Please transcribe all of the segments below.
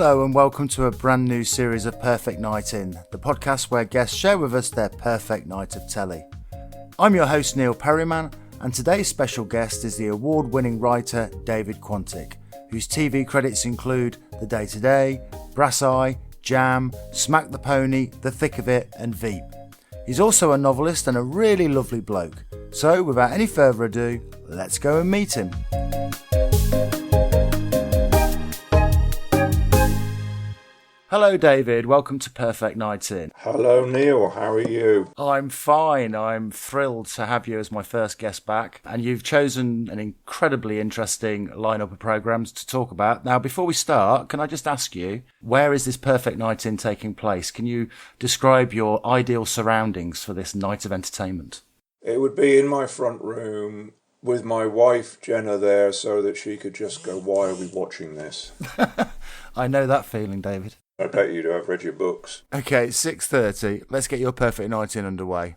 Hello and welcome to a brand new series of Perfect Night In, the podcast where guests share with us their perfect night of telly. I'm your host Neil Perryman, and today's special guest is the award-winning writer David Quantick, whose TV credits include The Day Today, Brass Eye, Jam, Smack the Pony, The Thick of It and Veep. He's also a novelist and a really lovely bloke. So without any further ado, let's go and meet him. Hello David, welcome to Perfect Night In. Hello Neil, how are you? I'm fine, I'm thrilled to have you as my first guest back, and you've chosen an incredibly interesting lineup of programmes to talk about. Now before we start, can I just ask you, where is this Perfect Night In taking place? Can you describe your ideal surroundings for this night of entertainment? It would be in my front room with my wife Jenna there so that she could just go, why are we watching this? I know that feeling, David. I bet you do, I've read your books. Okay, it's 6:30. Let's get your Perfect Night In underway.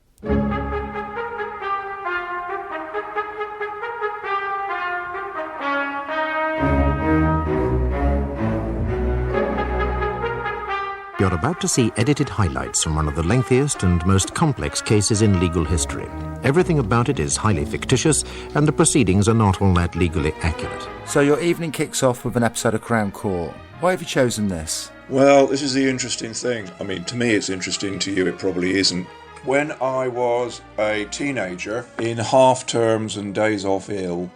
You're about to see edited highlights from one of the lengthiest and most complex cases in legal history. Everything about it is highly fictitious, and the proceedings are not all that legally accurate. So your evening kicks off with an episode of Crown Court. Why have you chosen this? Well, this is the interesting thing. I mean, to me it's interesting, to you it probably isn't. When I was a teenager, in half terms and days off ill,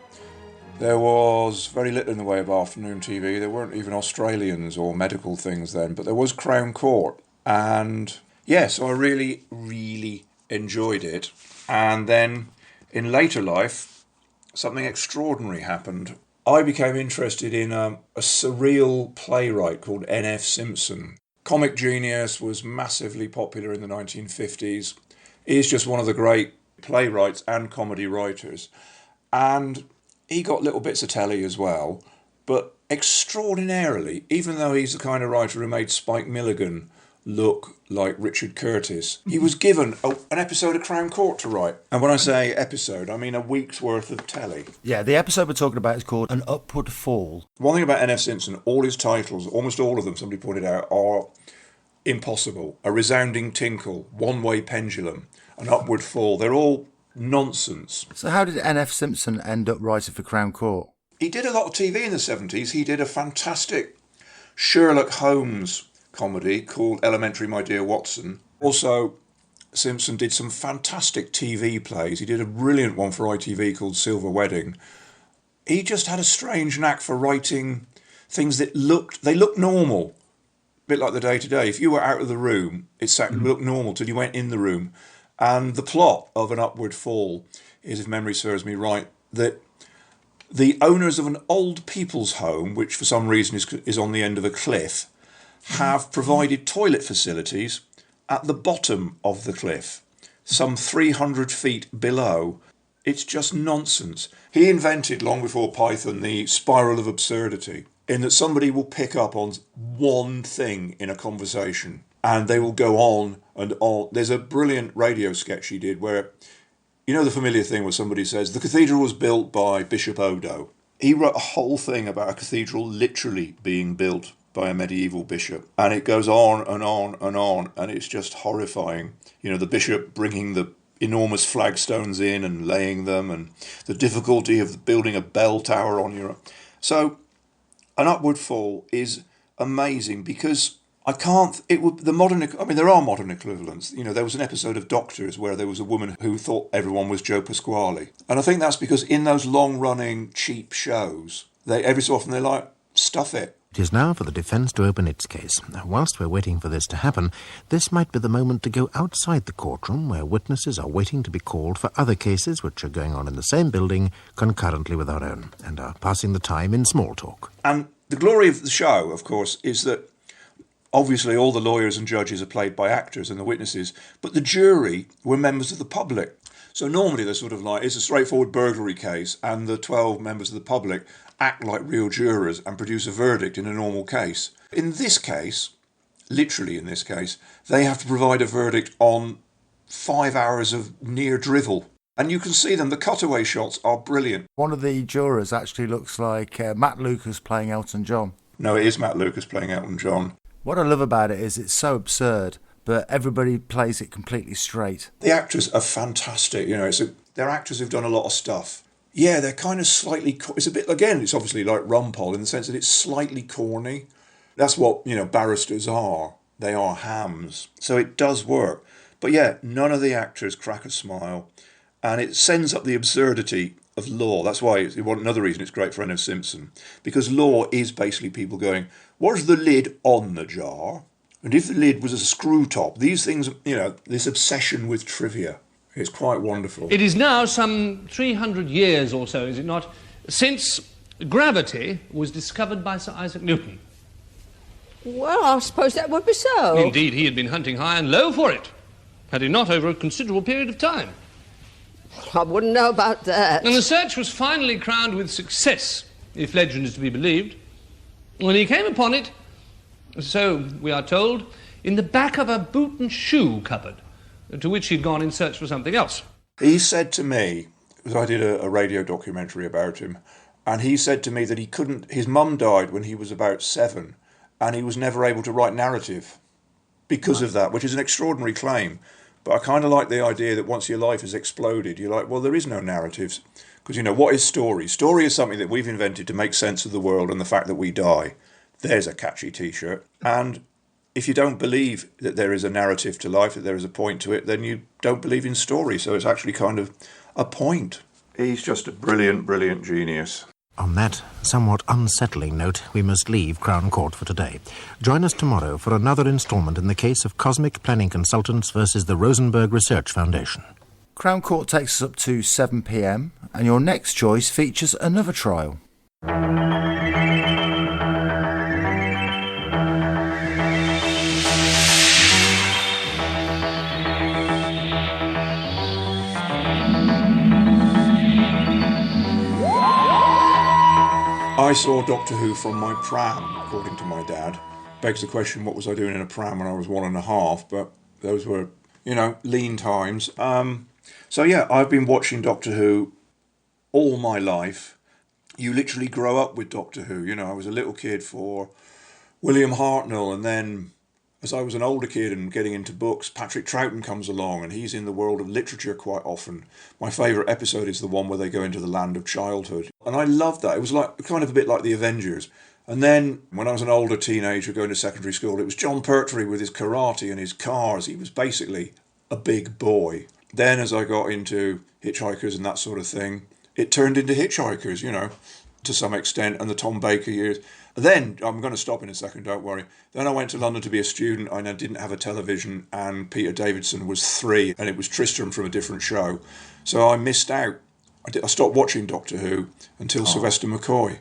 there was very little in the way of afternoon TV. There weren't even Australians or medical things then, but there was Crown Court. And yes, I really, really enjoyed it. And then in later life, something extraordinary happened. I became interested in a surreal playwright called N.F. Simpson. Comic genius, was massively popular in the 1950s. He's just one of the great playwrights and comedy writers. And he got little bits of telly as well. But extraordinarily, even though he's the kind of writer who made Spike Milligan look like Richard Curtis, he was given an episode of Crown Court to write. And when I say episode, I mean a week's worth of telly. Yeah, the episode we're talking about is called An Upward Fall. One thing about N.F. Simpson, all his titles, almost all of them, somebody pointed out, are impossible. A Resounding Tinkle, One Way Pendulum, An Upward Fall. They're all nonsense. So how did N.F. Simpson end up writing for Crown Court? He did a lot of TV in the 70s. He did a fantastic Sherlock Holmes comedy called Elementary, My Dear Watson. Also, Simpson did some fantastic TV plays. He did a brilliant one for ITV called Silver Wedding. He just had a strange knack for writing things that looked normal. A bit like The Day Today. If you were out of the room, it looked normal till you went in the room. And the plot of An Upward Fall is, if memory serves me right, that the owners of an old people's home, which for some reason is on the end of a cliff, have provided toilet facilities at the bottom of the cliff, some 300 feet below. It's just nonsense. He invented, long before Python, the spiral of absurdity, in that somebody will pick up on one thing in a conversation and they will go on and on. There's a brilliant radio sketch he did where, you know the familiar thing where somebody says, the cathedral was built by Bishop Odo. He wrote a whole thing about a cathedral literally being built by a medieval bishop, and it goes on and on and on, and it's just horrifying. You know, the bishop bringing the enormous flagstones in and laying them, and the difficulty of building a bell tower on your... So An Upward Fall is amazing because there are modern equivalents. You know, there was an episode of Doctors where there was a woman who thought everyone was Joe Pasquale, and I think that's because in those long-running cheap shows, every so often they're like, stuff it. It is now for the defence to open its case. Now, whilst we're waiting for this to happen, this might be the moment to go outside the courtroom where witnesses are waiting to be called for other cases which are going on in the same building concurrently with our own and are passing the time in small talk. And the glory of the show, of course, is that obviously all the lawyers and judges are played by actors and the witnesses, but the jury were members of the public. So normally they're sort of like, it's a straightforward burglary case and the 12 members of the public act like real jurors and produce a verdict in a normal case. In this case, literally in this case, they have to provide a verdict on 5 hours of near drivel. And you can see them, the cutaway shots are brilliant. One of the jurors actually looks like Matt Lucas playing Elton John. No, it is Matt Lucas playing Elton John. What I love about it is it's so absurd, but everybody plays it completely straight. The actors are fantastic. They're actors who've done a lot of stuff. Yeah, they're kind of slightly... It's a bit... Again, it's obviously like Rumpole in the sense that it's slightly corny. That's what, barristers are. They are hams. So it does work. But yeah, none of the actors crack a smile. And it sends up the absurdity of law. That's why another reason it's great for N.F. Simpson. Because law is basically people going, was the lid on the jar? And if the lid was a screw top? These things, this obsession with trivia. It's quite wonderful. It is now some 300 years or so, is it not, since gravity was discovered by Sir Isaac Newton. Well, I suppose that would be so. Indeed, he had been hunting high and low for it, had he not over a considerable period of time. I wouldn't know about that. And the search was finally crowned with success, if legend is to be believed, when he came upon it, so we are told, in the back of a boot and shoe cupboard, to which he'd gone in search for something else. He said to me, because I did a radio documentary about him, and he said to me that his mum died when he was about 7, and he was never able to write narrative because of that, which is an extraordinary claim. But I kind of like the idea that once your life has exploded, you're like, well, there is no narratives. Because, what is story? Story is something that we've invented to make sense of the world and the fact that we die. There's a catchy T-shirt. And if you don't believe that there is a narrative to life, that there is a point to it, then you don't believe in story. So it's actually kind of a point. He's just a brilliant, brilliant genius. On that somewhat unsettling note, we must leave Crown Court for today. Join us tomorrow for another instalment in the case of Cosmic Planning Consultants versus the Rosenberg Research Foundation. Crown Court takes us up to 7 p.m, and your next choice features another trial. I saw Doctor Who from my pram, according to my dad. Begs the question, what was I doing in a pram when I was 1.5? But those were, lean times. So yeah, I've been watching Doctor Who all my life. You literally grow up with Doctor Who. I was a little kid for William Hartnell, and then as I was an older kid and getting into books, Patrick Troughton comes along, and he's in the world of literature quite often. My favourite episode is the one where they go into the land of childhood. And I loved that. It was like kind of a bit like the Avengers. And then when I was an older teenager going to secondary school, it was John Pertwee with his karate and his cars. He was basically a big boy. Then as I got into Hitchhikers and that sort of thing, it turned into Hitchhikers, to some extent, and the Tom Baker years. Then, I'm going to stop in a second, don't worry. Then I went to London to be a student. I didn't have a television, and Peter Davidson was 3, and it was Tristram from a different show. So I missed out. I stopped watching Doctor Who until Sylvester McCoy.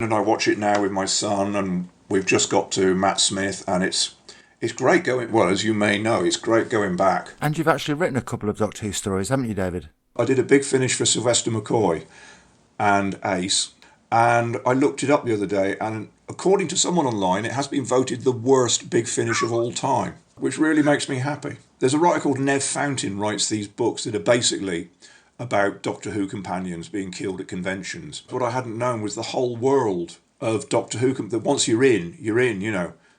And I watch it now with my son, and we've just got to Matt Smith, and it's great going... Well, as you may know, it's great going back. And you've actually written a couple of Doctor Who stories, haven't you, David? I did a big finish for Sylvester McCoy and Ace, and I looked it up the other day, and according to someone online, it has been voted the worst big finish of all time, which really makes me happy. There's a writer called Nev Fountain writes these books that are basically about Doctor Who companions being killed at conventions. What I hadn't known was the whole world of Doctor Who, that once you're in.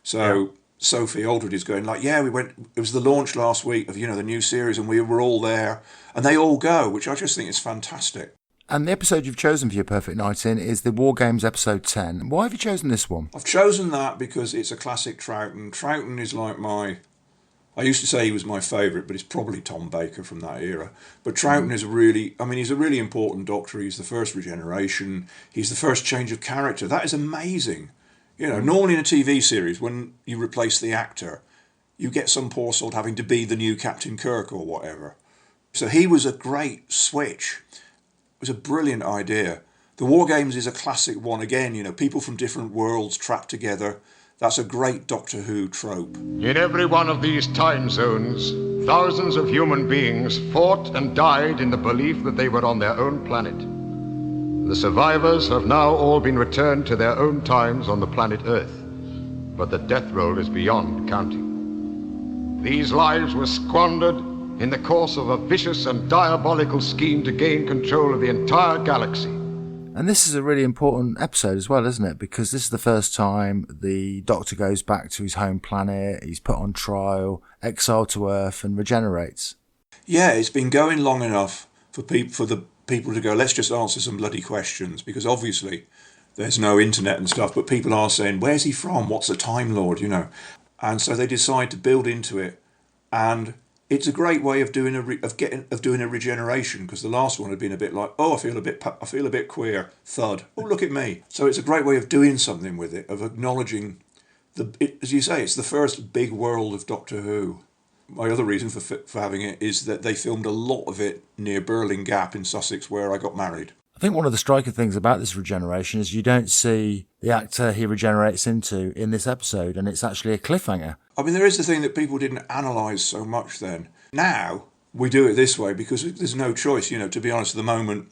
So yeah. Sophie Aldred is going like, yeah, we went, it was the launch last week of, the new series, and we were all there, and they all go, which I just think is fantastic. And the episode you've chosen for your Perfect Night In is the War Games episode 10. Why have you chosen this one? I've chosen that because it's a classic Troughton. Troughton is like I used to say he was my favourite, but it's probably Tom Baker from that era. But Troughton is he's a really important Doctor. He's the first regeneration. He's the first change of character. That is amazing. Normally in a TV series, when you replace the actor, you get some poor sort having to be the new Captain Kirk or whatever. So he was a great switch. It was a brilliant idea. The War Games is a classic one again, people from different worlds trapped together. That's a great Doctor Who trope. In every one of these time zones, thousands of human beings fought and died in the belief that they were on their own planet. The survivors have now all been returned to their own times on the planet Earth, but the death roll is beyond counting. These lives were squandered in the course of a vicious and diabolical scheme to gain control of the entire galaxy. And this is a really important episode as well, isn't it? Because this is the first time the Doctor goes back to his home planet, he's put on trial, exiled to Earth, and regenerates. Yeah, it's been going long enough for the people to go, let's just answer some bloody questions, because obviously there's no internet and stuff, but people are saying, where's he from? What's a Time Lord, you know? And so they decide to build into it, and it's a great way of doing a regeneration, because the last one had been a bit like, oh, I feel a bit queer, thud. Oh, look at me. So it's a great way of doing something with it, of acknowledging as you say, it's the first big world of Doctor Who. My other reason for having it is that they filmed a lot of it near Burling Gap in Sussex, where I got married. I think one of the striking things about this regeneration is you don't see the actor he regenerates into in this episode, and it's actually a cliffhanger. I mean, there is the thing that people didn't analyse so much then. Now, we do it this way because there's no choice, you know, to be honest. The moment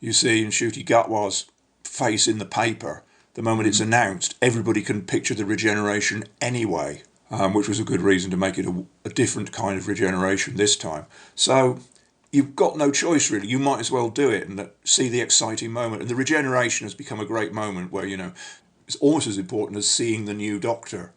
you see Ncuti Gatwa's face in the paper, the moment it's announced, everybody can picture the regeneration anyway, which was a good reason to make it a different kind of regeneration this time. So you've got no choice, really. You might as well do it and see the exciting moment. And the regeneration has become a great moment where, you know, it's almost as important as seeing the new Doctor.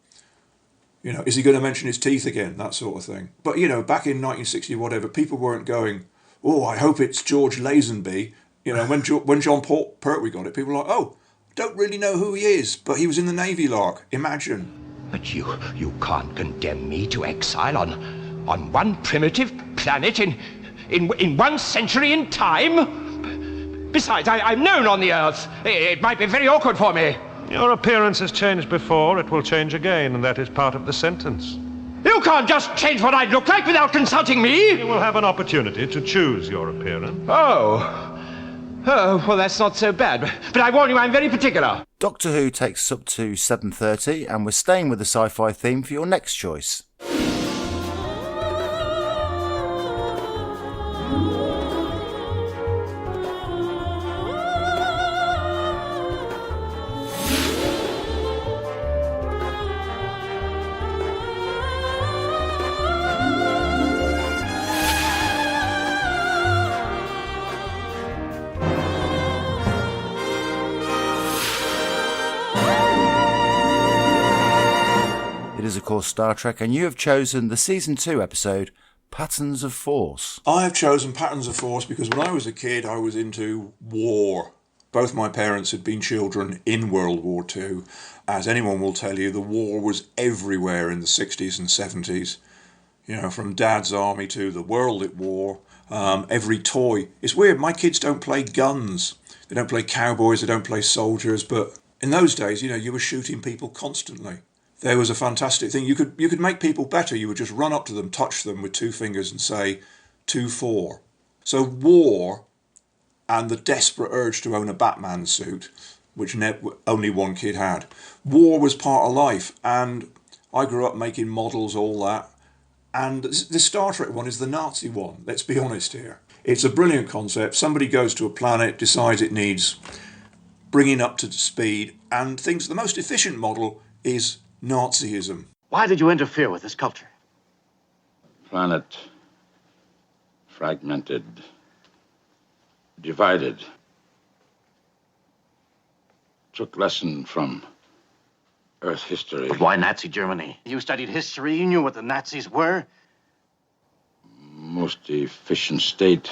You know, is he going to mention his teeth again? That sort of thing. But, you know, back in 1960, whatever, people weren't going, oh, I hope it's George Lazenby. You know, when John Pertwee got it, people were like, oh, don't really know who he is, but he was in the Navy Lark. Imagine. But you can't condemn me to exile on one primitive planet in 1 century in time? Besides, I'm known on the Earth. It might be very awkward for me. Your appearance has changed before, it will change again, and that is part of the sentence. You can't just change what I look like without consulting me! You will have an opportunity to choose your appearance. Oh, well, that's not so bad. But I warn you, I'm very particular. Doctor Who takes us up to 7:30, and we're staying with the sci-fi theme for your next choice. Of course, Star Trek, and you have chosen the Season 2 episode, Patterns of Force. I have chosen Patterns of Force because when I was a kid, I was into war. Both my parents had been children in World War II. As anyone will tell you, the war was everywhere in the 60s and 70s. You know, from Dad's Army to the World at War, every toy. It's weird, my kids don't play guns. They don't play cowboys, they don't play soldiers, but in those days, you know, you were shooting people constantly. There was a fantastic thing. You could make people better. You would just run up to them, touch them with 2 fingers and say, 2-4. So war and the desperate urge to own a Batman suit, which only one kid had. War was part of life, and I grew up making models, all that. And the Star Trek one is the Nazi one, let's be honest here. It's a brilliant concept. Somebody goes to a planet, decides it needs bringing up to speed, and thinks the most efficient model is Nazism. Why did you interfere with this culture? Planet fragmented, divided. Took lesson from Earth history. But why Nazi Germany? You studied history, you knew what the Nazis were. Most efficient state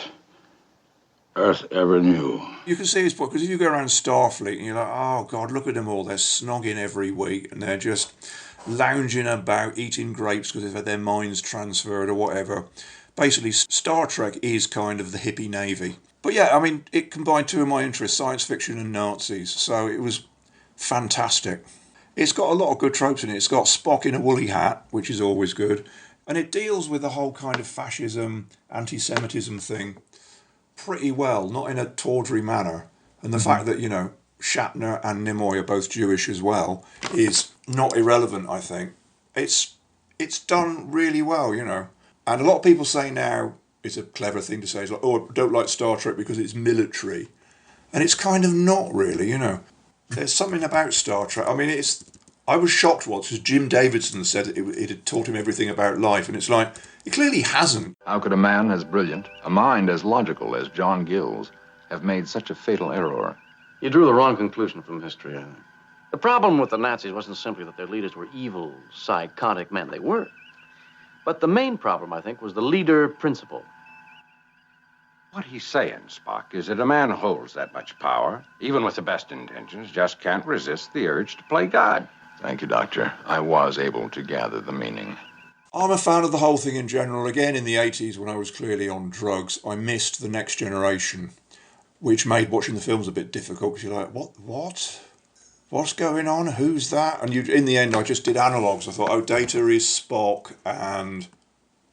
Earth ever knew. You can see his point, because if you go around Starfleet and you're like, oh God, look at them all, they're snogging every week and they're just lounging about, eating grapes because they've had their minds transferred or whatever. Basically, Star Trek is kind of the hippie navy. But yeah, I mean, it combined 2 of my interests, science fiction and Nazis, so it was fantastic. It's got a lot of good tropes in it. It's got Spock in a woolly hat, which is always good, and it deals with the whole kind of fascism, anti-Semitism thing pretty well, not in a tawdry manner. And the fact that, you know, Shatner and Nimoy are both Jewish as well is not irrelevant, I think. It's done really well, you know. And a lot of people say now, it's a clever thing to say, it's like, oh, I don't like Star Trek because it's military. And it's kind of not really, you know. There's something about Star Trek. I mean, I was shocked once because Jim Davidson said it had taught him everything about life, and it's like, it clearly hasn't. How could a man as brilliant, a mind as logical as John Gill's, have made such a fatal error? You drew the wrong conclusion from history, I think. The problem with the Nazis wasn't simply that their leaders were evil, psychotic men. They were. But the main problem, I think, was the leader principle. What he's saying, Spock, is that a man who holds that much power, even with the best intentions, just can't resist the urge to play God. Thank you, Doctor. I was able to gather the meaning. I'm a fan of the whole thing in general. Again, in the 80s, when I was clearly on drugs, I missed The Next Generation, which made watching the films a bit difficult, because you're like, what? What's going on? Who's that? And in the end, I just did analogues. I thought, oh, Data is Spock, and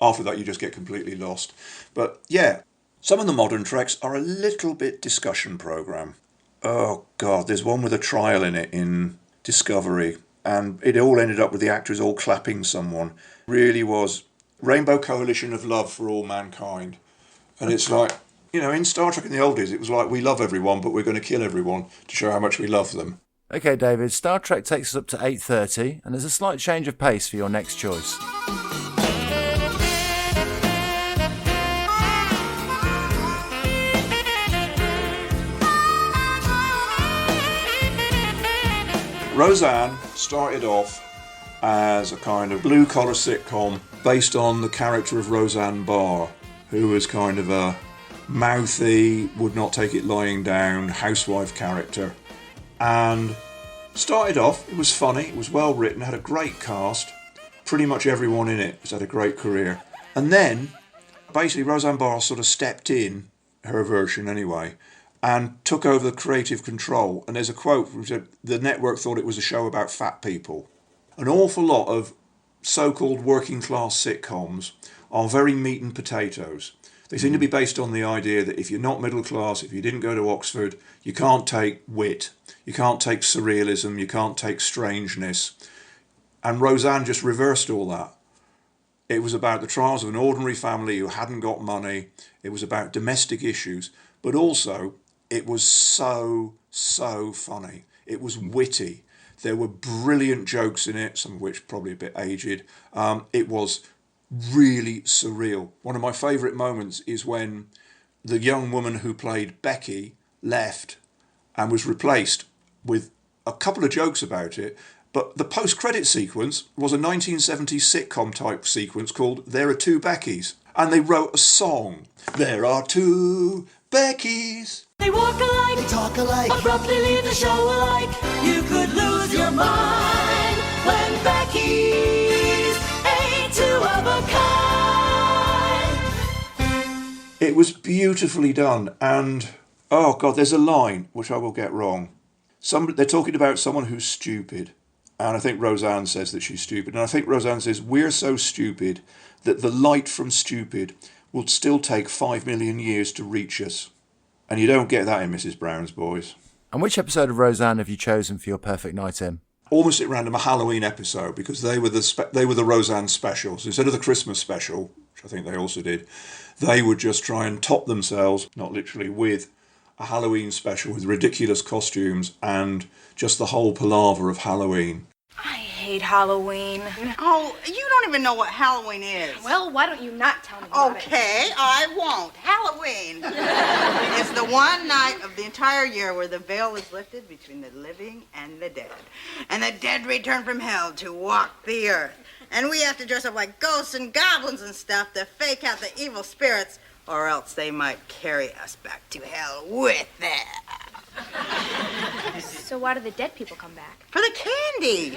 after that, you just get completely lost. But yeah, some of the modern Treks are a little bit discussion programme. Oh, God, there's one with a trial in it in Discovery, and it all ended up with the actors all clapping someone. Really was Rainbow Coalition of Love for all mankind. And it's like, in Star Trek in the old days, it was like, we love everyone, but we're going to kill everyone to show how much we love them. Okay, David, Star Trek takes us up to 8:30, and there's a slight change of pace for your next choice. Roseanne started off as a kind of blue-collar sitcom based on the character of Roseanne Barr, who was kind of a mouthy, would not take it lying down housewife character. And started off, it was funny, it was well written, had a great cast, pretty much everyone in it has had a great career. And then, basically, Roseanne Barr sort of stepped in, her version anyway, and took over the creative control. And there's a quote which said, the network thought it was a show about fat people. An awful lot of so-called working class sitcoms are very meat and potatoes. They seem to be based on the idea that if you're not middle class, if you didn't go to Oxford, you can't take wit, you can't take surrealism, you can't take strangeness. And Roseanne just reversed all that. It was about the trials of an ordinary family who hadn't got money. It was about domestic issues, but also it was so funny. It was witty. There were brilliant jokes in it, some of which probably a bit aged. It was really surreal. One of my favourite moments is when the young woman who played Becky left and was replaced with a couple of jokes about it. But the post-credit sequence was a 1970s sitcom type sequence called There Are Two Beckys. And they wrote a song. There are two Beckys. They walk alike, they talk alike, abruptly leave the show alike. You could lose your mind when Becky's ain't two of a kind. It was beautifully done, and oh God, there's a line which I will get wrong. They're talking about someone who's stupid, and I think Roseanne says that she's stupid, and I think Roseanne says we're so stupid that the light from stupid will still take 5 million years to reach us. And you don't get that in Mrs. Brown's Boys. And which episode of Roseanne have you chosen for your perfect night in? Almost at random, a Halloween episode, because they were the Roseanne specials. Instead of the Christmas special, which I think they also did, they would just try and top themselves, not literally, with a Halloween special with ridiculous costumes and just the whole palaver of Halloween. I hate Halloween. Oh, you don't even know what Halloween is. Well, why don't you not tell me about it? Okay, I won't. Halloween is the one night of the entire year where the veil is lifted between the living and the dead. And the dead return from hell to walk the earth. And we have to dress up like ghosts and goblins and stuff to fake out the evil spirits, or else they might carry us back to hell with them. So why do the dead people come back? For the candy.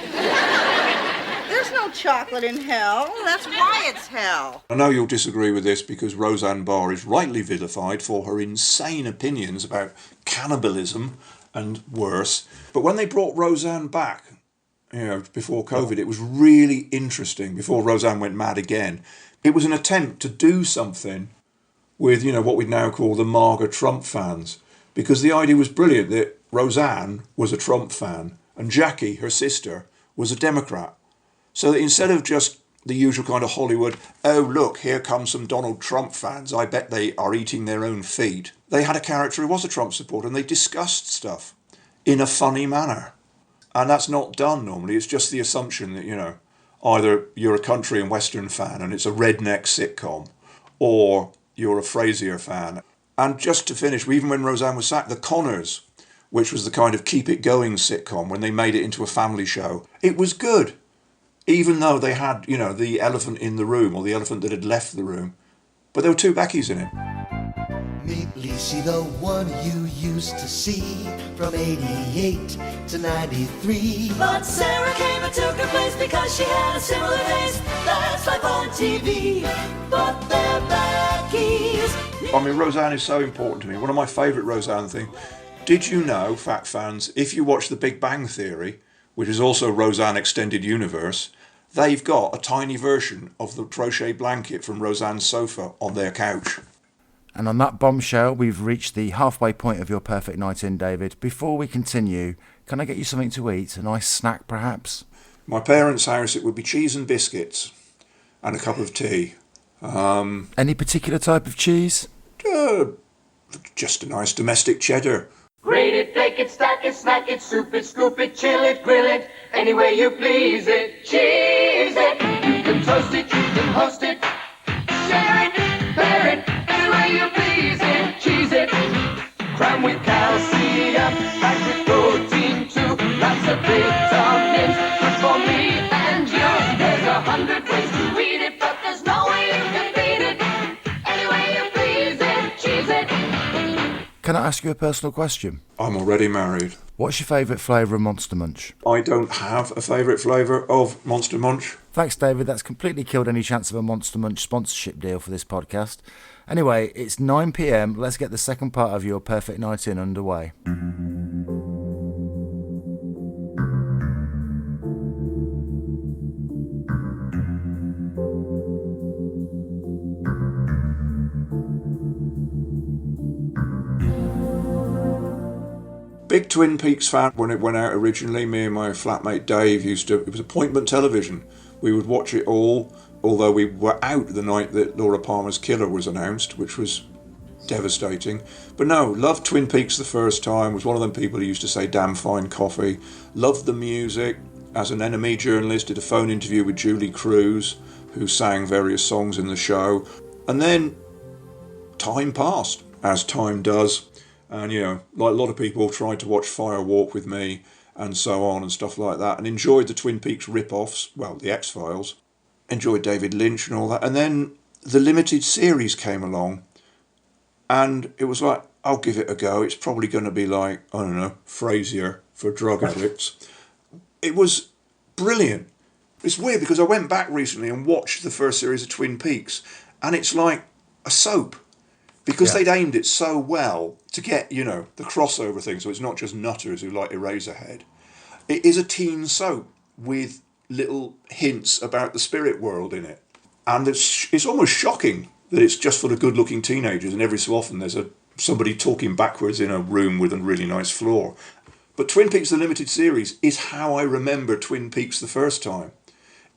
There's no chocolate in hell. That's why it's hell. I know you'll disagree with this because Roseanne Barr is rightly vilified for her insane opinions about cannibalism and worse. But when they brought Roseanne back, before COVID, it was really interesting. Before Roseanne went mad again, it was an attempt to do something with, what we'd now call the MAGA Trump fans. Because the idea was brilliant that Roseanne was a Trump fan and Jackie, her sister, was a Democrat. So that instead of just the usual kind of Hollywood, oh, look, here come some Donald Trump fans, I bet they are eating their own feet, they had a character who was a Trump supporter and they discussed stuff in a funny manner. And that's not done normally. It's just the assumption that, either you're a country and Western fan and it's a redneck sitcom, or you're a Frasier fan. And just to finish, even when Roseanne was sacked, the Connors which was the kind of keep it going sitcom when they made it into a family show. It was good, even though they had, you know, the elephant in the room, or the elephant that had left the room. But there were two Beckys in it. Meet Lisi, the one you used to see from 88 to 93. But Sarah came and took her place because she had a similar face. That's life on TV, but they're Beckys. I mean, Roseanne is so important to me. One of my favourite Roseanne things. Did you know, fact fans, if you watch The Big Bang Theory, which is also Roseanne Extended Universe, they've got a tiny version of the crochet blanket from Roseanne's sofa on their couch. And on that bombshell, we've reached the halfway point of your perfect night in, David. Before we continue, can I get you something to eat? A nice snack, perhaps? My parents' house, it would be cheese and biscuits and a cup of tea. Any particular type of cheese? Just a nice domestic cheddar. Grate it, bake it, stack it, snack it, soup it, scoop it, chill it, grill it, any way you please it, cheese it. You can toast it, you can host it, share it, bear it, any way you please it, cheese it. Cram with calcium, packed with protein too, lots of vitamins, good for me and you. There's 100 ways to eat it, but there's no way you can beat it, any way you please it, cheese it. Can I ask you a personal question? I'm already married. What's your favourite flavour of Monster Munch? I don't have a favourite flavour of Monster Munch. Thanks, David. That's completely killed any chance of a Monster Munch sponsorship deal for this podcast. Anyway, it's 9 p.m. Let's get the second part of your perfect night in underway. Big Twin Peaks fan when it went out originally. Me and my flatmate Dave it was appointment television. We would watch it all, although we were out the night that Laura Palmer's killer was announced, which was devastating. But no, loved Twin Peaks the first time, was one of them people who used to say damn fine coffee. Loved the music. As an NME journalist, did a phone interview with Julie Cruz, who sang various songs in the show. And then time passed, as time does. And, you know, like a lot of people, tried to watch Fire Walk with me and so on and stuff like that, and enjoyed the Twin Peaks rip-offs, well, the X-Files, enjoyed David Lynch and all that. And then the limited series came along, and it was like, I'll give it a go. It's probably going to be like, I don't know, Frasier for drug addicts. It was brilliant. It's weird because I went back recently and watched the first series of Twin Peaks, and it's like a soap. Because they'd aimed it so well to get, you know, the crossover thing, so it's not just nutters who like Eraserhead. It is a teen soap with little hints about the spirit world in it. And it's almost shocking that it's just full of good-looking teenagers, and every so often there's somebody talking backwards in a room with a really nice floor. But Twin Peaks the Limited Series is how I remember Twin Peaks the first time.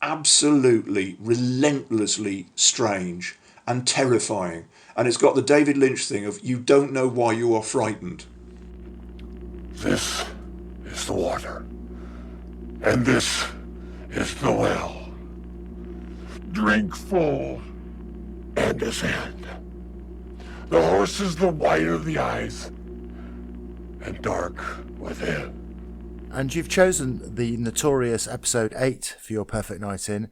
Absolutely, relentlessly strange and terrifying. And it's got the David Lynch thing of you don't know why you are frightened. This is the water. And this is the well. Drink full and ascend. The horse is the white of the eyes and dark within. And you've chosen the notorious episode 8 for your perfect night in.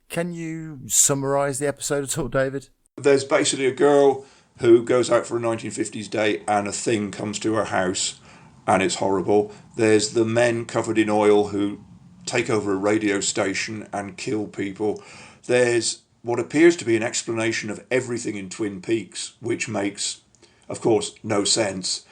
Can you summarise the episode at all, David? There's basically a girl who goes out for a 1950s date and a thing comes to her house and it's horrible. There's the men covered in oil who take over a radio station and kill people. There's what appears to be an explanation of everything in Twin Peaks, which makes, of course, no sense.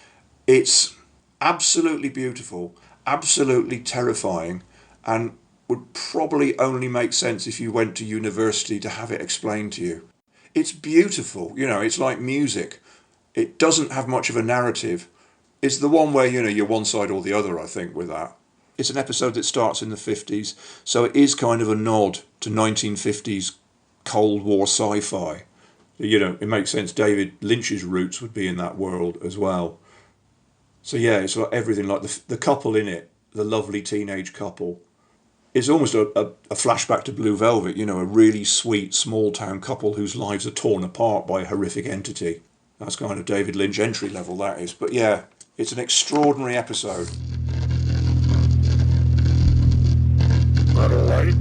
It's absolutely beautiful, absolutely terrifying, and would probably only make sense if you went to university to have it explained to you. It's beautiful, you know, it's like music. It doesn't have much of a narrative. It's the one where, you know, you're one side or the other, I think, with that. It's an episode that starts in the 50s, so it is kind of a nod to 1950s Cold War sci-fi. You know, it makes sense. David Lynch's roots would be in that world as well. So yeah, it's like everything, like the couple in it, the lovely teenage couple. It's almost a flashback to Blue Velvet, you know, a really sweet small-town couple whose lives are torn apart by a horrific entity. That's kind of David Lynch entry level, that is. But yeah, It's an extraordinary episode. Got a light?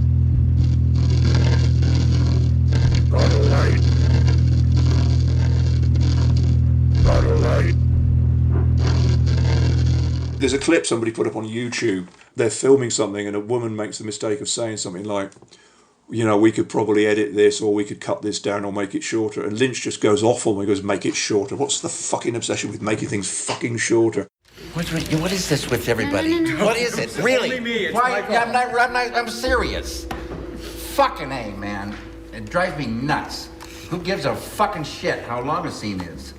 Got a light? Got a light? There's a clip somebody put up on YouTube. They're filming something and a woman makes the mistake of saying something like, you know, we could probably edit this, or we could cut this down or make it shorter. And Lynch just goes off on me and goes, make it shorter. What's the fucking obsession with making things fucking shorter? What is this with everybody? What is it? Really? Only me. It's Why? my fault. I'm serious. Fucking A, man. It drives me nuts. Who gives a fucking shit how long a scene is?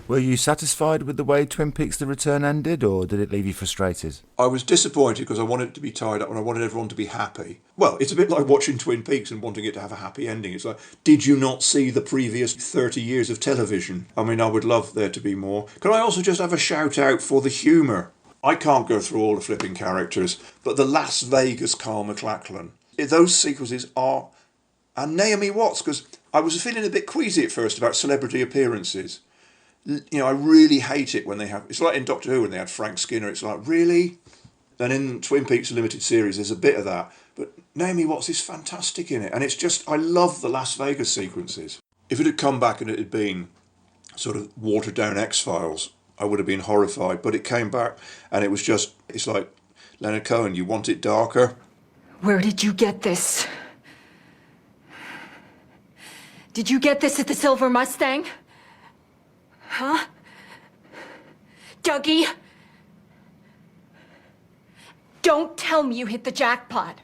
Were you satisfied with the way Twin Peaks The Return ended, or did it leave you frustrated? I was disappointed because I wanted it to be tied up and I wanted everyone to be happy. Well, it's a bit like watching Twin Peaks and wanting it to have a happy ending. It's like, did you not see the previous 30 years of television? I mean, I would love there to be more. Can I also just have a shout out for the humour? I can't go through all the flipping characters, but the Las Vegas Carl McLachlan, those sequences are... And Naomi Watts, because I was feeling a bit queasy at first about celebrity appearances. You know, I really hate it when they have... It's like in Doctor Who when they had Frank Skinner. It's like, really? And in Twin Peaks Limited Series, there's a bit of that. But Naomi Watts is fantastic in it. And it's just... I love the Las Vegas sequences. If it had come back and it had been sort of watered-down X-Files, I would have been horrified. But it came back and it was just... It's like, Leonard Cohen, you want it darker? Where did you get this? Did you get this at the Silver Mustang? Huh? Dougie? Don't tell me you hit the jackpot.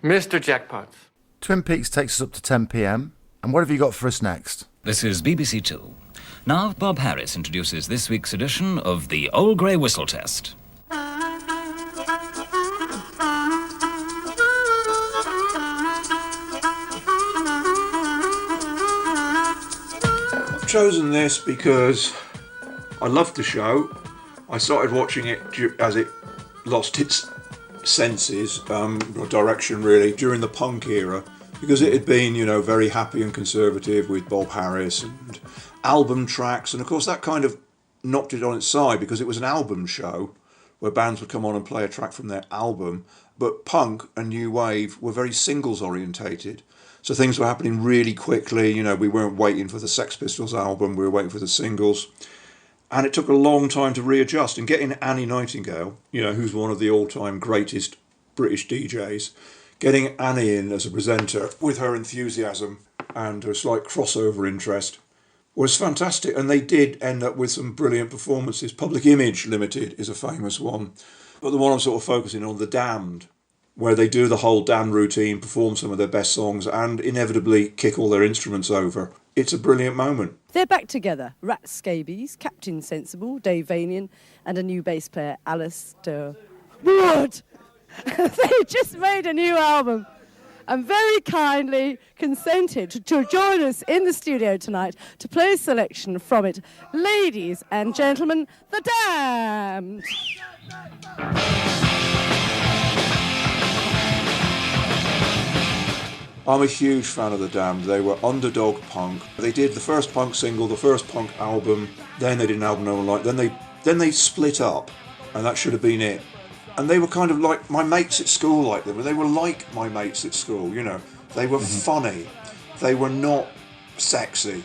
Mr. Jackpots. Twin Peaks takes us up to 10 p.m. And what have you got for us next? This is BBC Two. Now Bob Harris introduces this week's edition of the Old Grey Whistle Test. I've chosen this because I loved the show. I started watching it as it lost its senses, or direction really, during the punk era, because it had been, you know, very happy and conservative with Bob Harris and album tracks, and of course that kind of knocked it on its side because it was an album show where bands would come on and play a track from their album, but punk and new wave were very singles orientated. So things were happening really quickly, you know, we weren't waiting for the Sex Pistols album, we were waiting for the singles. And it took a long time to readjust. And getting Annie Nightingale, you know, who's one of the all-time greatest British DJs, getting Annie in as a presenter with her enthusiasm and her slight crossover interest was fantastic. And they did end up with some brilliant performances. Public Image Limited is a famous one. But the one I'm sort of focusing on, The Damned, where they do the whole Damned routine, perform some of their best songs and inevitably kick all their instruments over. It's a brilliant moment. They're back together. Rat Scabies, Captain Sensible, Dave Vanian, and a new bass player, Alistair Wood. They just made a new album and very kindly consented to join us in the studio tonight to play a selection from it. Ladies and gentlemen, The Damned. I'm a huge fan of The Damned. They were underdog punk. They did the first punk single, the first punk album, then they did an album no one liked, then they split up, and that should have been it. And they were kind of like my mates at school like them, they were like my mates at school, you know. They were funny. They were not sexy.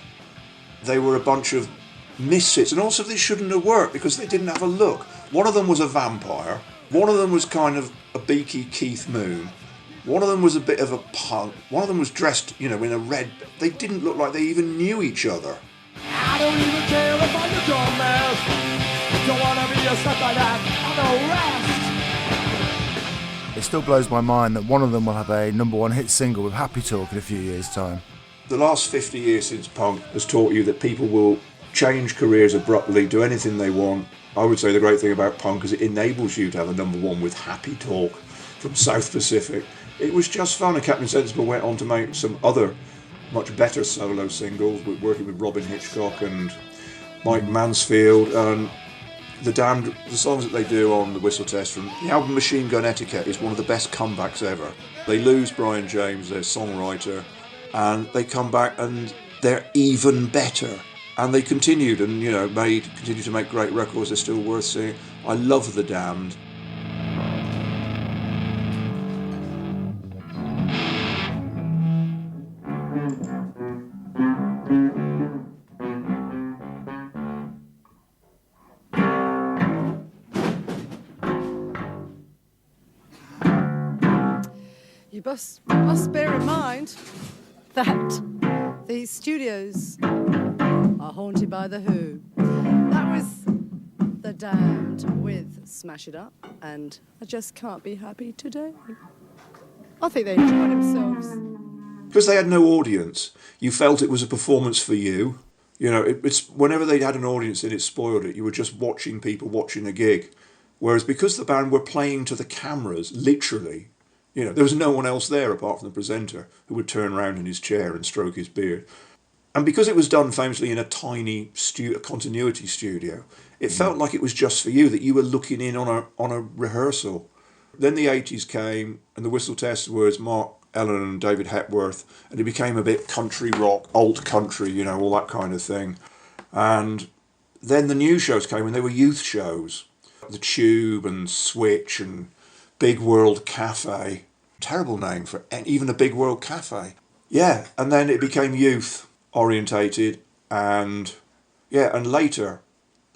They were a bunch of misfits, and also they shouldn't have worked because they didn't have a look. One of them was a vampire, one of them was kind of a beaky Keith Moon, one of them was a bit of a punk. One of them was dressed, you know, in a red... They didn't look like they even knew each other. I don't even care if I'm the dumbass. Don't wanna be a stuff like that. I'm the rest. It still blows my mind that one of them will have a #1 hit single with Happy Talk in a few years' time. The last 50 years since punk has taught you that people will change careers abruptly, do anything they want. I would say the great thing about punk is it enables you to have a #1 with Happy Talk from South Pacific. It was just fun, and Captain Sensible went on to make some other much better solo singles, working with Robin Hitchcock and Mike Mansfield. And The Damned, the songs that they do on the Whistle Test from the album Machine Gun Etiquette is one of the best comebacks ever. They lose Brian James, their songwriter, and they come back and they're even better. And they continued and, continued to make great records. They're still worth seeing. I love The Damned. You must bear in mind that these studios are haunted by The Who. That was The Damned with Smash It Up, and I just can't be happy today. I think they enjoyed themselves. Because they had no audience, you felt it was a performance for you. It's whenever they had an audience in, it spoiled it. You were just watching people watching a gig. Whereas because the band were playing to the cameras, literally, there was no one else there apart from the presenter who would turn around in his chair and stroke his beard. And because it was done famously in a tiny continuity studio, it felt like it was just for you, that you were looking in on a rehearsal. Then the 80s came, and the Whistle Test was Mark Ellen and David Hepworth, and it became a bit country rock, alt country, all that kind of thing. And then the new shows came, and they were youth shows. The Tube and Switch and Big World Cafe. Terrible name for even a Big World Cafe. Yeah, and then it became youth orientated, and later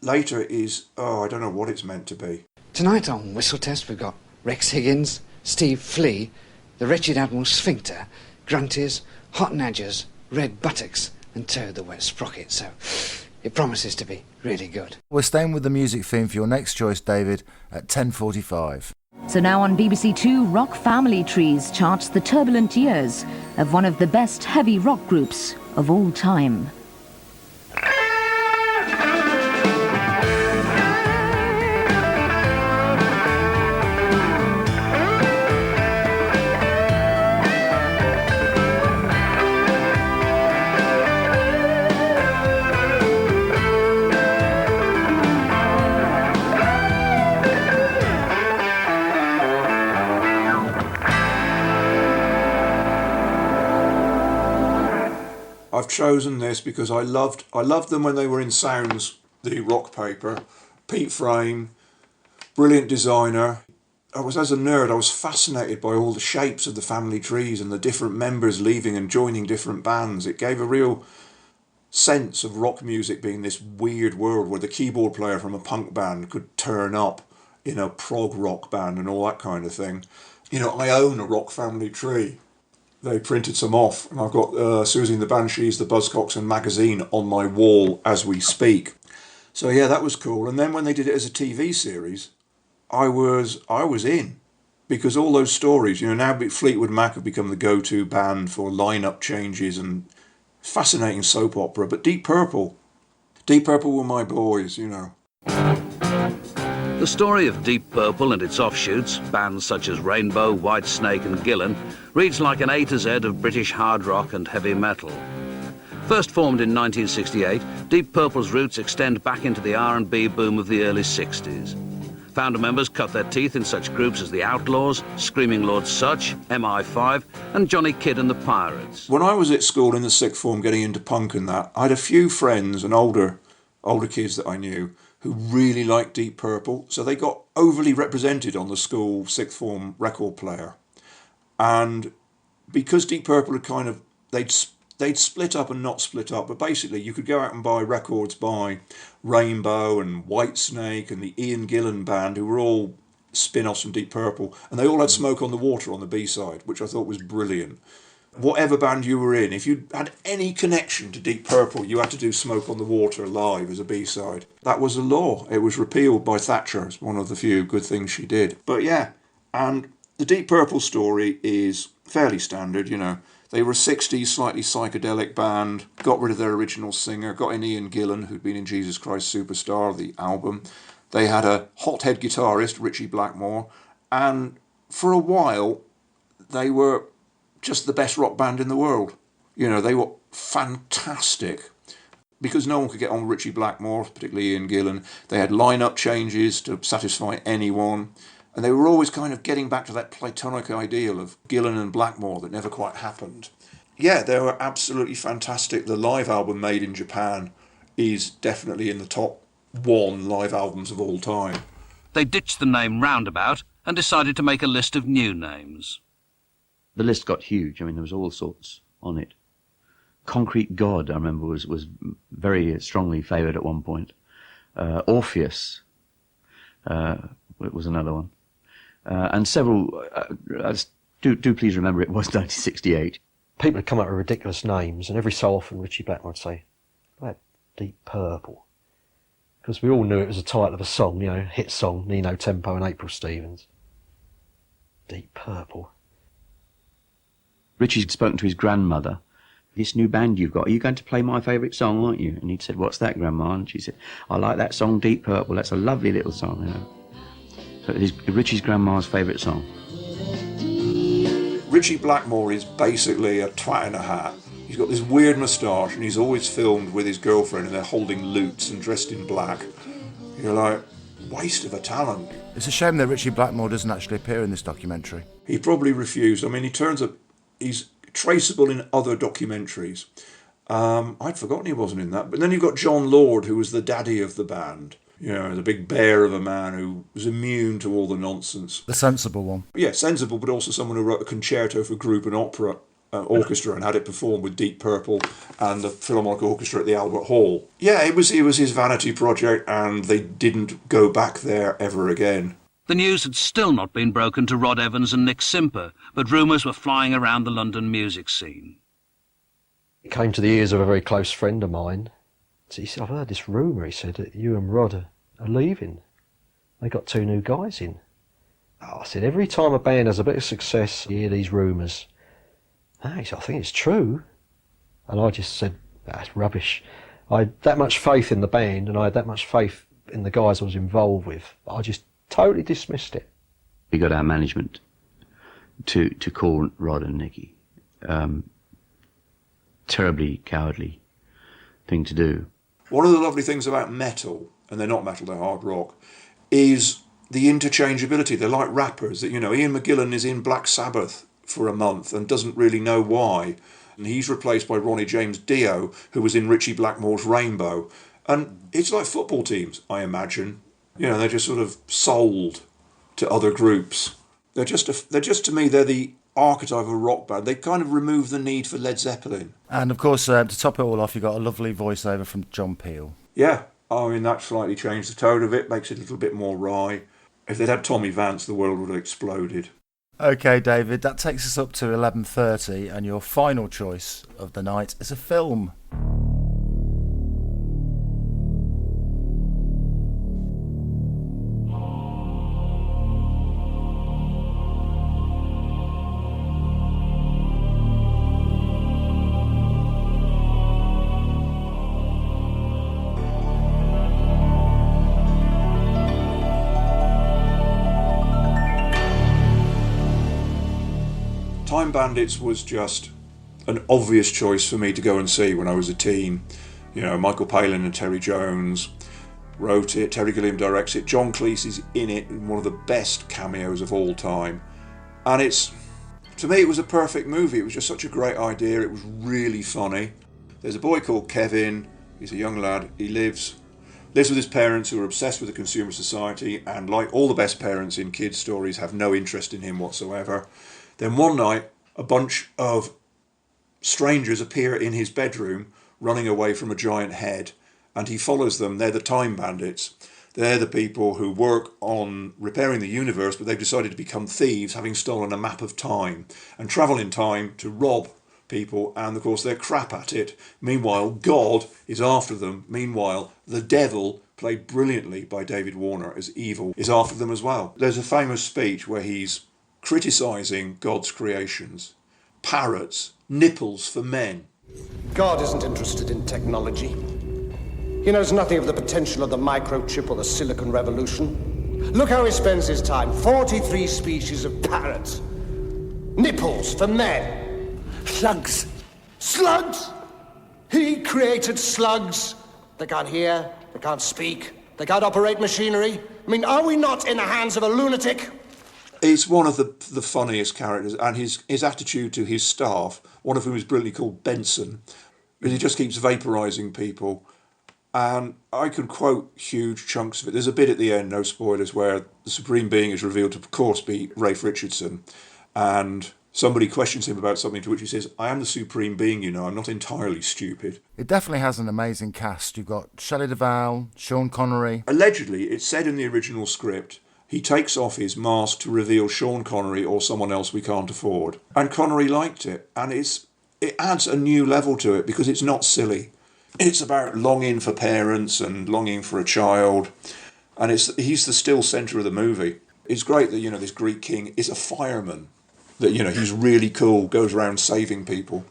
is, I don't know what it's meant to be. Tonight on Whistle Test we've got Rex Higgins, Steve Flea, the Wretched Admiral Sphincter, Grunties, Hot Nadgers, Red Buttocks and Toad the Wet Sprocket, so it promises to be really good. We're staying with the music theme for your next choice, David, at 10:45. So now on BBC Two, Rock Family Trees charts the turbulent years of one of the best heavy rock groups of all time. I've chosen this because I loved them when they were in Sounds, the rock paper. Pete Frame, brilliant designer. As a nerd, I was fascinated by all the shapes of the family trees and the different members leaving and joining different bands. It gave a real sense of rock music being this weird world where the keyboard player from a punk band could turn up in a prog rock band and all that kind of thing. I own a rock family tree. They printed some off, and I've got Susie and the Banshees, the Buzzcocks and Magazine on my wall as we speak. So yeah, that was cool. And then when they did it as a TV series, I was in, because all those stories, now Fleetwood Mac have become the go-to band for lineup changes and fascinating soap opera. But Deep Purple were my boys, The story of Deep Purple and its offshoots, bands such as Rainbow, Whitesnake and Gillan, reads like an A to Z of British hard rock and heavy metal. First formed in 1968, Deep Purple's roots extend back into the R&B boom of the early 60s. Founder members cut their teeth in such groups as the Outlaws, Screaming Lord Sutch, MI5 and Johnny Kidd and the Pirates. When I was at school in the sixth form getting into punk and that, I had a few friends and older kids that I knew who really liked Deep Purple, so they got overly represented on the school sixth form record player. And because Deep Purple had kind of, they'd split up and not split up, but basically you could go out and buy records by Rainbow and Whitesnake and the Ian Gillan Band, who were all spin-offs from Deep Purple, and they all had Smoke on the Water on the B-side, which I thought was brilliant. Whatever band you were in, if you had any connection to Deep Purple, you had to do Smoke on the Water live as a B-side. That was a law. It was repealed by Thatcher. It's one of the few good things she did. But yeah, and the Deep Purple story is fairly standard, They were a 60s, slightly psychedelic band, got rid of their original singer, got in Ian Gillan, who'd been in Jesus Christ Superstar, the album. They had a hothead guitarist, Richie Blackmore, and for a while, they were just the best rock band in the world. They were fantastic. Because no one could get on with Richie Blackmore, particularly Ian Gillan, they had line-up changes to satisfy anyone. And they were always kind of getting back to that Platonic ideal of Gillan and Blackmore that never quite happened. Yeah, they were absolutely fantastic. The live album Made in Japan is definitely in the top 1 live albums of all time. They ditched the name Roundabout and decided to make a list of new names. The list got huge. I mean, there was all sorts on it. Concrete God, I remember, was very strongly favoured at one point. Orpheus was another one. And several, do please remember it was 1968. People would come up with ridiculous names, and every so often Richie Blackmore would say, like Deep Purple. Because we all knew it was the title of a song, hit song, Nino Tempo and April Stevens. Deep Purple. Richie's spoken to his grandmother. This new band you've got, are you going to play my favourite song, aren't you? And he'd said, what's that, Grandma? And she said, I like that song, Deep Purple. That's a lovely little song, So it's Richie's grandma's favourite song. Richie Blackmore is basically a twat in a hat. He's got this weird moustache, and he's always filmed with his girlfriend, and they're holding lutes and dressed in black. You're like, waste of a talent. It's a shame that Richie Blackmore doesn't actually appear in this documentary. He probably refused. I mean, he turns up, he's traceable in other documentaries. I'd forgotten he wasn't in that. But then you've got John Lord, who was the daddy of the band. The big bear of a man who was immune to all the nonsense. The sensible one. Yeah, sensible, but also someone who wrote a concerto for group and opera orchestra and had it performed with Deep Purple and the Philharmonic Orchestra at the Albert Hall. Yeah, it was his vanity project, and they didn't go back there ever again. The news had still not been broken to Rod Evans and Nick Simper, but rumours were flying around the London music scene. It came to the ears of a very close friend of mine. So he said, I've heard this rumour, he said, that you and Rod are leaving. They got 2 new guys in. I said, every time a band has a bit of success, you hear these rumours. He said, I think it's true. And I just said, that's rubbish. I had that much faith in the band, and I had that much faith in the guys I was involved with. I just totally dismissed it. We got our management to call Rod and Nicky. Terribly cowardly thing to do. One of the lovely things about metal, and they're not metal, they're hard rock, is the interchangeability. They're like rappers. That Ian McGillan is in Black Sabbath for a month and doesn't really know why. And he's replaced by Ronnie James Dio, who was in Richie Blackmore's Rainbow. And it's like football teams, I imagine. They're just sort of sold to other groups. They're just to me, they're the archetype of a rock band. They kind of remove the need for Led Zeppelin. And of course, to top it all off, you've got a lovely voiceover from John Peel. Yeah, I mean, that slightly changed the tone of it, makes it a little bit more wry. If they'd had Tommy Vance, the world would have exploded. OK, David, that takes us up to 11:30, and your final choice of the night is a film. Time Bandits was just an obvious choice for me to go and see when I was a teen. Michael Palin and Terry Jones wrote it, Terry Gilliam directs it, John Cleese is in it, one of the best cameos of all time. And to me, it was a perfect movie. It was just such a great idea. It was really funny. There's a boy called Kevin. He's a young lad. He lives with his parents, who are obsessed with the consumer society, and like all the best parents in kids' stories, have no interest in him whatsoever. Then one night, a bunch of strangers appear in his bedroom, running away from a giant head, and he follows them. They're the Time Bandits. They're the people who work on repairing the universe, but they've decided to become thieves, having stolen a map of time, and travel in time to rob people, and of course they're crap at it. Meanwhile, God is after them. Meanwhile, the devil, played brilliantly by David Warner as evil, is after them as well. There's a famous speech where he's criticising God's creations. Parrots, nipples for men. God isn't interested in technology. He knows nothing of the potential of the microchip or the silicon revolution. Look how he spends his time. 43 species of parrots. Nipples for men. Slugs. Slugs? He created slugs. They can't hear, they can't speak, they can't operate machinery. I mean, are we not in the hands of a lunatic? It's one of the funniest characters, and his attitude to his staff, one of whom is brilliantly called Benson, he just keeps vaporising people. And I can quote huge chunks of it. There's a bit at the end, no spoilers, where the Supreme Being is revealed to, of course, be Rafe Richardson. And somebody questions him about something, to which he says, I am the Supreme Being, you know, I'm not entirely stupid. It definitely has an amazing cast. You've got Shelley Duvall, Sean Connery. Allegedly, it's said in the original script, he takes off his mask to reveal Sean Connery or someone else we can't afford. And Connery liked it. And it adds a new level to it because it's not silly. It's about longing for parents and longing for a child. And he's the still centre of the movie. It's great that, you know, this Greek king is a fireman. That, you know, he's really cool, goes around saving people.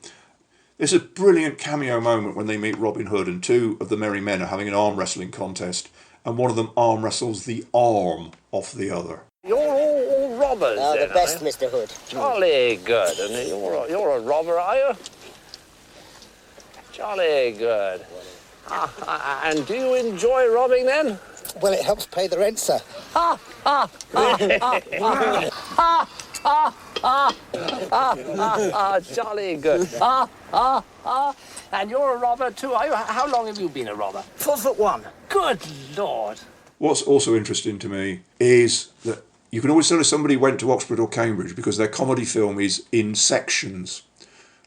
There's a brilliant cameo moment when they meet Robin Hood and two of the merry men are having an arm wrestling contest. And one of them arm wrestles the arm off the other. You're all robbers, Oh, then, the best, are you? Mr. Hood. Jolly good. And you're a robber, are you? Jolly good. And do you enjoy robbing, then? Well, it helps pay the rent, sir. Jolly good. And you're a robber, too, are you? How long have you been a robber? 4'1". Good Lord. What's also interesting to me is that you can always tell if somebody went to Oxford or Cambridge because their comedy film is in sections.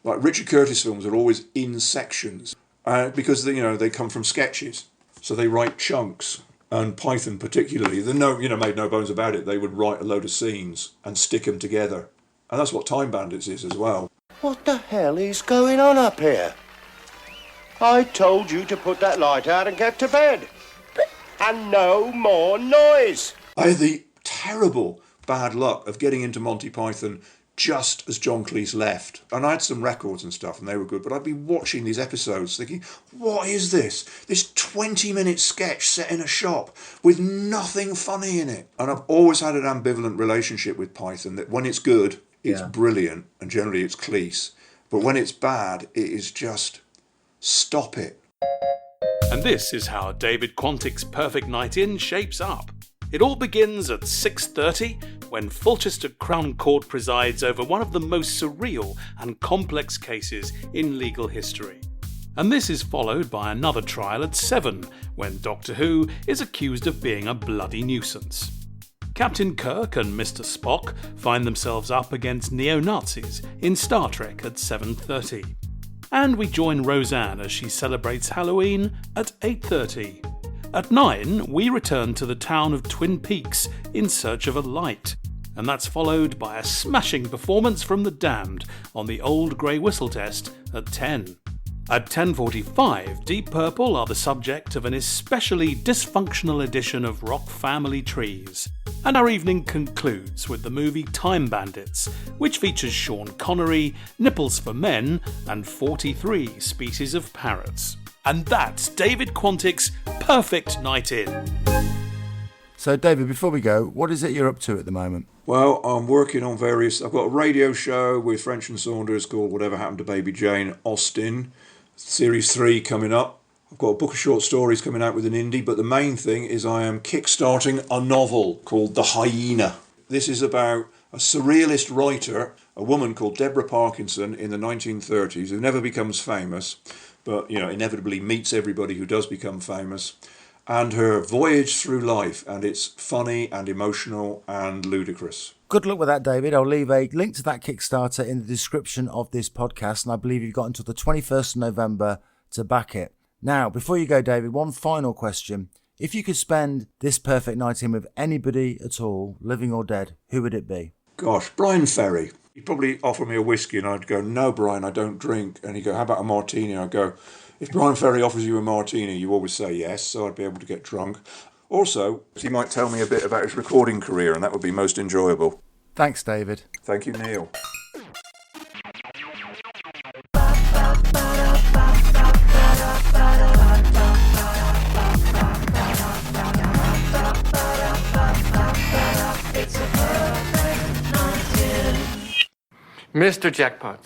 Like Richard Curtis films are always in sections because they come from sketches, so they write chunks. And Python particularly, made no bones about it. They would write a load of scenes and stick them together, and that's what Time Bandits is as well. What the hell is going on up here? I told you to put that light out and get to bed. And no more noise. I had the terrible bad luck of getting into Monty Python just as John Cleese left. And I had some records and stuff and they were good, but I'd be watching these episodes thinking, what is this? This 20-minute sketch set in a shop with nothing funny in it. And I've always had an ambivalent relationship with Python, that when it's good, it's brilliant, and generally it's Cleese. But when it's bad, it is just, stop it. And this is how David Quantick's Perfect Night In shapes up. It all begins at 6:30 when Fulchester Crown Court presides over one of the most surreal and complex cases in legal history. And this is followed by another trial at 7 when Doctor Who is accused of being a bloody nuisance. Captain Kirk and Mr. Spock find themselves up against neo-Nazis in Star Trek at 7:30. And we join Roseanne as she celebrates Halloween at 8:30. At 9, we return to the town of Twin Peaks in search of a light, and that's followed by a smashing performance from The Damned on the Old Grey Whistle Test at 10. At 10:45, Deep Purple are the subject of an especially dysfunctional edition of Rock Family Trees. And our evening concludes with the movie Time Bandits, which features Sean Connery, nipples for men, and 43 species of parrots. And that's David Quantick's Perfect Night In. So, David, before we go, what is it you're up to at the moment? Well, I'm working on I've got a radio show with French and Saunders called Whatever Happened to Baby Jane Austen. Series 3 coming up. I've got a book of short stories coming out with an indie, but the main thing is I am kickstarting a novel called The Hyena. This is about a surrealist writer, a woman called Deborah Parkinson in the 1930s, who never becomes famous, but inevitably meets everybody who does become famous, and her voyage through life, and it's funny and emotional and ludicrous. Good luck with that, David. I'll leave a link to that Kickstarter in the description of this podcast, and I believe you've got until the 21st of November to back it. Now, before you go, David, one final question. If you could spend this perfect night in with anybody at all, living or dead, who would it be? Gosh, Brian Ferry. He'd probably offer me a whiskey and I'd go, no, Brian, I don't drink. And he'd go, how about a martini? I'd go, if Brian Ferry offers you a martini, you always say yes, so I'd be able to get drunk. Also, he might tell me a bit about his recording career, and that would be most enjoyable. Thanks, David. Thank you, Neil. Mr. Jackpot.